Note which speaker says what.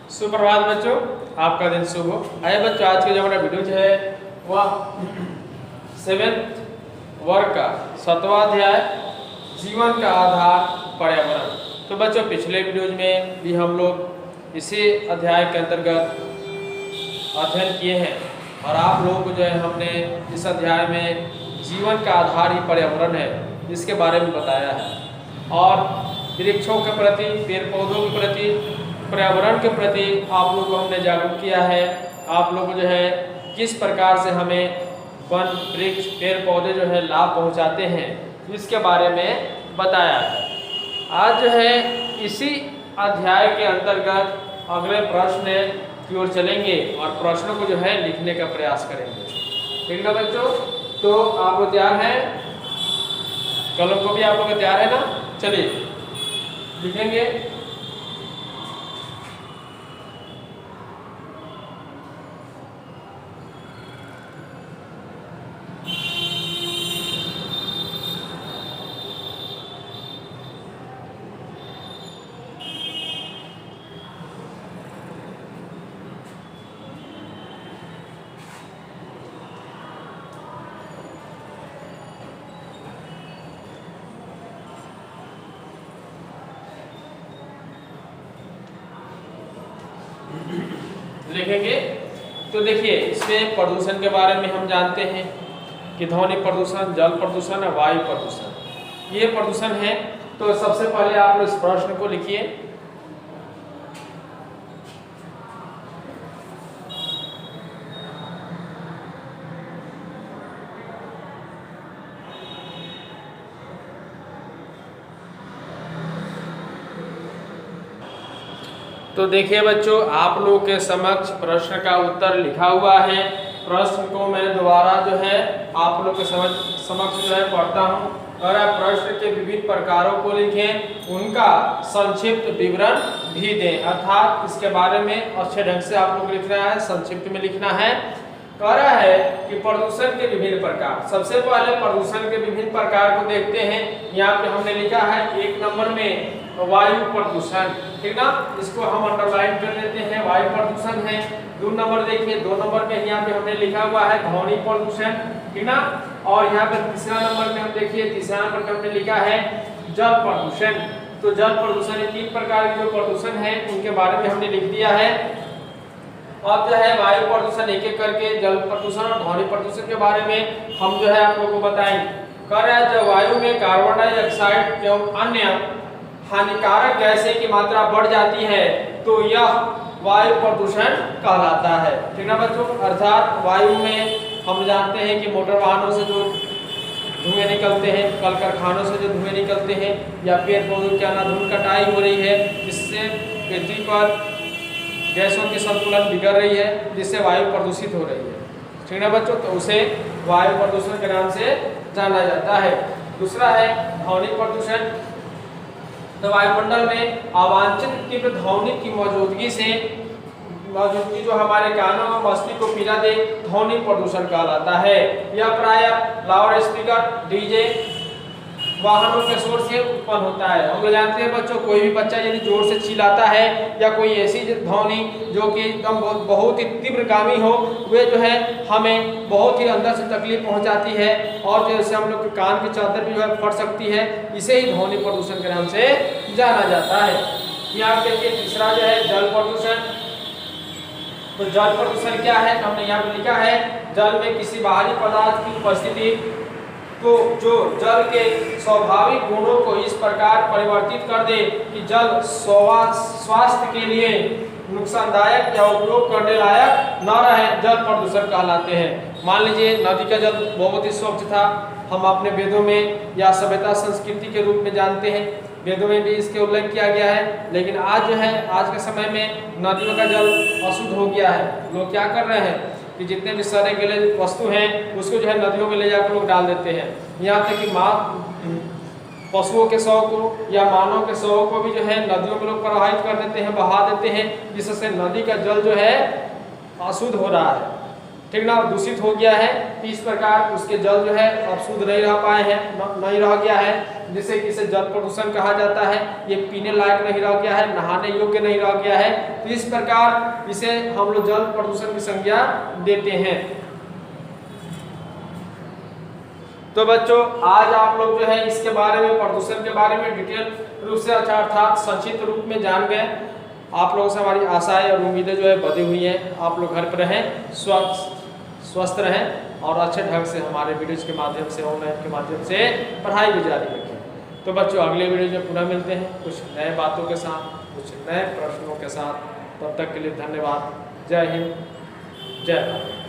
Speaker 1: सुप्रभात बच्चों, आपका दिन शुभ हो। आइए बच्चों, आज के जो हमारा वीडियो जो है वह 7th वर्ग का 7वां अध्याय जीवन का आधार पर्यावरण। तो बच्चों, पिछले वीडियोज में भी हम लोग इसी अध्याय के अंतर्गत अध्ययन किए हैं और आप लोगों को जो है हमने इस अध्याय में जीवन का आधार ही पर्यावरण है इसके बारे में बताया है और वृक्षों के प्रति, पेड़ पौधों के प्रति, पर्यावरण के प्रति आप लोगों को हमने जागरूक किया है। आप लोग जो है किस प्रकार से हमें वन, वृक्ष, पेड़ पौधे जो है लाभ पहुंचाते हैं इसके बारे में बताया है। आज जो है इसी अध्याय के अंतर्गत अगले प्रश्न की ओर चलेंगे और प्रश्नों को जो है लिखने का प्रयास करेंगे। ठीक है बच्चों, तो आप लोग तैयार हैं? कलम को भी आप लोग तैयार है ना? चलिए लिखेंगे। लिखेंगे। तो देखिए, इसमें प्रदूषण के बारे में हम जानते हैं कि ध्वनि प्रदूषण, जल प्रदूषण और वायु प्रदूषण ये प्रदूषण है। तो सबसे पहले आप इस प्रश्न को लिखिए। तो देखिए बच्चों, आप लोगों के समक्ष प्रश्न का उत्तर लिखा हुआ है। प्रश्न को मैं दोबारा जो है आप लोग के समक्ष जो है पढ़ता हूँ और आप प्रश्न के विभिन्न प्रकारों को लिखें, उनका संक्षिप्त विवरण भी दें। अर्थात इसके बारे में अच्छे ढंग से आप लोग लिखना है, संक्षिप्त में लिखना है। कह रहा है कि प्रदूषण के विभिन्न प्रकार। सबसे पहले प्रदूषण के विभिन्न प्रकार को देखते हैं। यहाँ पे हमने लिखा है 1 नंबर में वायु प्रदूषण, ठीक ना, इसको हम अंडरलाइन कर लेते हैं, वायु प्रदूषण है। 2 नंबर देखिए, 2 नंबर में यहाँ पे हमने लिखा हुआ है ध्वनि प्रदूषण, ठीक ना। और यहाँ पे तीसरा नंबर में हम देखिए, तीसरा नंबर पे हमने लिखा है जल प्रदूषण। तो जल प्रदूषण 3 प्रकार के जो प्रदूषण है उनके बारे में हमने लिख दिया है। अब जो है वायु प्रदूषण एक एक करके जल प्रदूषण और ध्वनि प्रदूषण के बारे में हम जो है आप लोगों को बताएंगे। कह रहा है जब वायु में कार्बन डाइऑक्साइड एवं अन्य हानिकारक गैसें की मात्रा बढ़ जाती है तो यह वायु प्रदूषण कहलाता है। ठीक ना बच्चों, अर्थात वायु में हम जानते हैं कि मोटर वाहनों से जो धुएं निकलते हैं, कल कारखानों से जो धुएं निकलते हैं या पेड़ पौधों की अनाधुन कटाई हो रही है, इससे पृथ्वी पर गैसों की संतुलन बिगड़ रही है, जिससे वायु प्रदूषित हो रही है। ठीक ना बच्चों, तो उसे वायु प्रदूषण के नाम से जाना जाता है। दूसरा है ध्वनि प्रदूषण। तो वायुमंडल में अवांछित तीव्र ध्वनि की मौजूदगी जो हमारे कानों और मस्तिष्क को पीड़ा दे, ध्वनि प्रदूषण कहलाता है। यह प्रायः लाउड स्पीकर, डीजे, वाहनों के शोर से उत्पन्न होता है। हम लोग जानते हैं बच्चों, कोई भी बच्चा यदि जोर से चिल्लाता है या कोई ऐसी ध्वनि जो कि एकदम बहुत ही तीव्रगामी हो, वे जो है हमें बहुत ही अंदर से तकलीफ पहुंचाती है और जैसे हम लोग के कान की चादर भी जो है फट सकती है। इसे ही ध्वनि प्रदूषण के नाम से जाना जाता है। यहाँ देखिए तीसरा जो है जल प्रदूषण। तो जल प्रदूषण क्या है? हमने यहाँ पे लिखा है जल में किसी बाहरी पदार्थ की उपस्थिति तो जो जल के स्वाभाविक गुणों को इस प्रकार परिवर्तित कर दे कि जल स्वास्थ्य के लिए नुकसानदायक या उपयोग करने लायक न रहे, जल प्रदूषण कहलाते हैं। मान लीजिए नदी का जल बहुत ही स्वच्छ था, हम अपने वेदों में या सभ्यता संस्कृति के रूप में जानते हैं, वेदों में भी इसके उल्लेख किया गया है। लेकिन आज जो है, आज के समय में नदियों का जल अशुद्ध हो गया है। लोग क्या कर रहे हैं कि जितने भी सड़े गले वस्तु हैं उसको जो है नदियों में ले जाकर लोग डाल देते हैं। यहाँ तक कि पशुओं के शव को या मानव के शव को भी जो है नदियों में लोग प्रवाहित कर देते हैं, बहा देते हैं, जिससे नदी का जल जो है अशुद्ध हो रहा है। ठीक ना, दूषित हो गया है, तो इस प्रकार उसके जल जो है अब शुद्ध नहीं रह पाए हैं, नहीं रह गया है, जिससे कि इसे जल प्रदूषण कहा जाता है। ये पीने लायक नहीं रह गया है, नहाने योग्य नहीं रह गया है, तो इस प्रकार इसे हम लोग जल प्रदूषण की संज्ञा देते हैं। तो बच्चों आज आप लोग जो है इसके बारे में, प्रदूषण के बारे में डिटेल रूप से अर्थात संक्षिप्त रूप में जान गए। आप लोगों से हमारी आशाएं और उम्मीदें जो है बधी हुई हैं। आप लोग घर पर रहें, स्वस्थ रहें और अच्छे ढंग से हमारे वीडियोज के माध्यम से, ऑनलाइन के माध्यम से पढ़ाई भी जारी रखें। तो बच्चों अगले वीडियो में पुनः मिलते हैं कुछ नए बातों के साथ, कुछ नए प्रश्नों के साथ। तब तक के लिए धन्यवाद। जय हिंद, जय भारत।